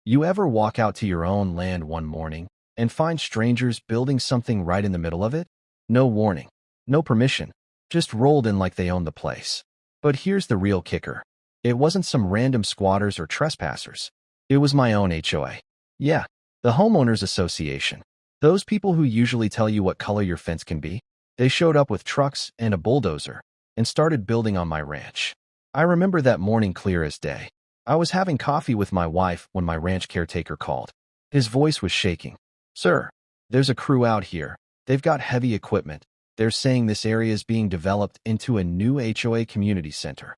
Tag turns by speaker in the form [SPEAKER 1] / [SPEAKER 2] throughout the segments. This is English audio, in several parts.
[SPEAKER 1] You ever walk out to your own land one morning and find strangers building something right in the middle of it? No warning, no permission, just rolled in like they owned the place. But here's the real kicker. It wasn't some random squatters or trespassers. It was my own HOA. Yeah, the homeowners association. Those people who usually tell you what color your fence can be. They showed up with trucks and a bulldozer and started building on my ranch. I remember that morning clear as day. I was having coffee with my wife when my ranch caretaker called. His voice was shaking. "Sir, there's a crew out here. They've got heavy equipment. They're saying this area is being developed into a new HOA community center."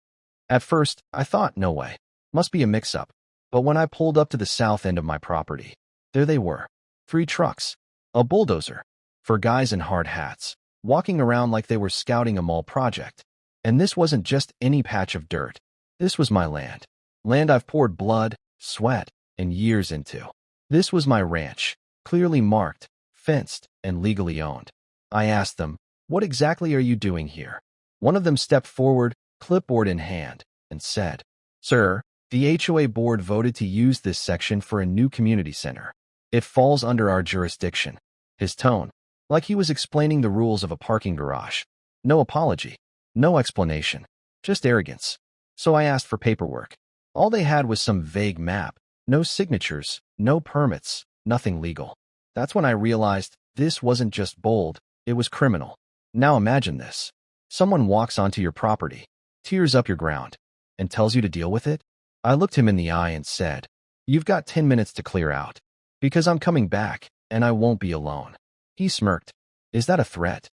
[SPEAKER 1] At first, I thought, no way. Must be a mix-up. But when I pulled up to the south end of my property, there they were. 3 trucks, a bulldozer, 4 guys in hard hats, walking around like they were scouting a mall project. And this wasn't just any patch of dirt. This was my land. Land I've poured blood, sweat, and years into. This was my ranch, clearly marked, fenced, and legally owned. I asked them, "What exactly are you doing here?" One of them stepped forward, clipboard in hand, and said, "Sir, the HOA board voted to use this section for a new community center. It falls under our jurisdiction." His tone, like he was explaining the rules of a parking garage. No apology, no explanation, just arrogance. So I asked for paperwork. All they had was some vague map, no signatures, no permits, nothing legal. That's when I realized this wasn't just bold, it was criminal. Now imagine this. Someone walks onto your property, tears up your ground, and tells you to deal with it. I looked him in the eye and said, "You've got 10 minutes to clear out, because I'm coming back, and I won't be alone." He smirked. "Is that a threat?"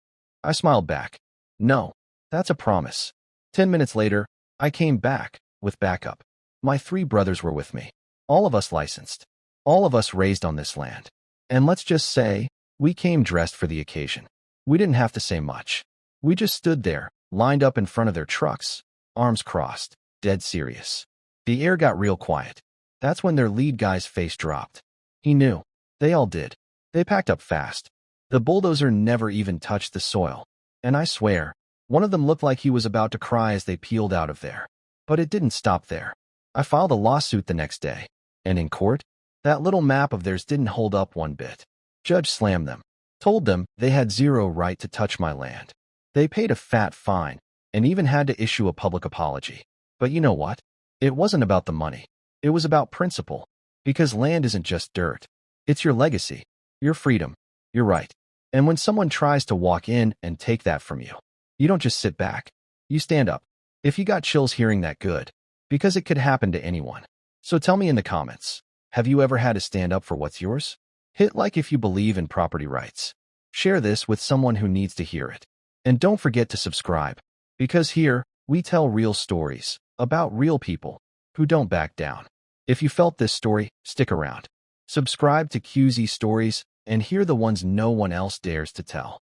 [SPEAKER 1] I smiled back. "No, that's a promise." 10 minutes later, I came back, with backup. My 3 brothers were with me. All of us licensed. All of us raised on this land. And let's just say, we came dressed for the occasion. We didn't have to say much. We just stood there, lined up in front of their trucks, arms crossed, dead serious. The air got real quiet. That's when their lead guy's face dropped. He knew. They all did. They packed up fast. The bulldozer never even touched the soil. And I swear, one of them looked like he was about to cry as they peeled out of there. But it didn't stop there. I filed a lawsuit the next day. And in court, that little map of theirs didn't hold up one bit. Judge slammed them. Told them they had zero right to touch my land. They paid a fat fine and even had to issue a public apology. But you know what? It wasn't about the money. It was about principle. Because land isn't just dirt. It's your legacy, your freedom, your right. And when someone tries to walk in and take that from you, you don't just sit back. You stand up. If you got chills hearing that, good. Because it could happen to anyone. So tell me in the comments, have you ever had to stand up for what's yours? Hit like if you believe in property rights. Share this with someone who needs to hear it. And don't forget to subscribe. Because here, we tell real stories about real people who don't back down. If you felt this story, stick around. Subscribe to QZ Stories and hear the ones no one else dares to tell.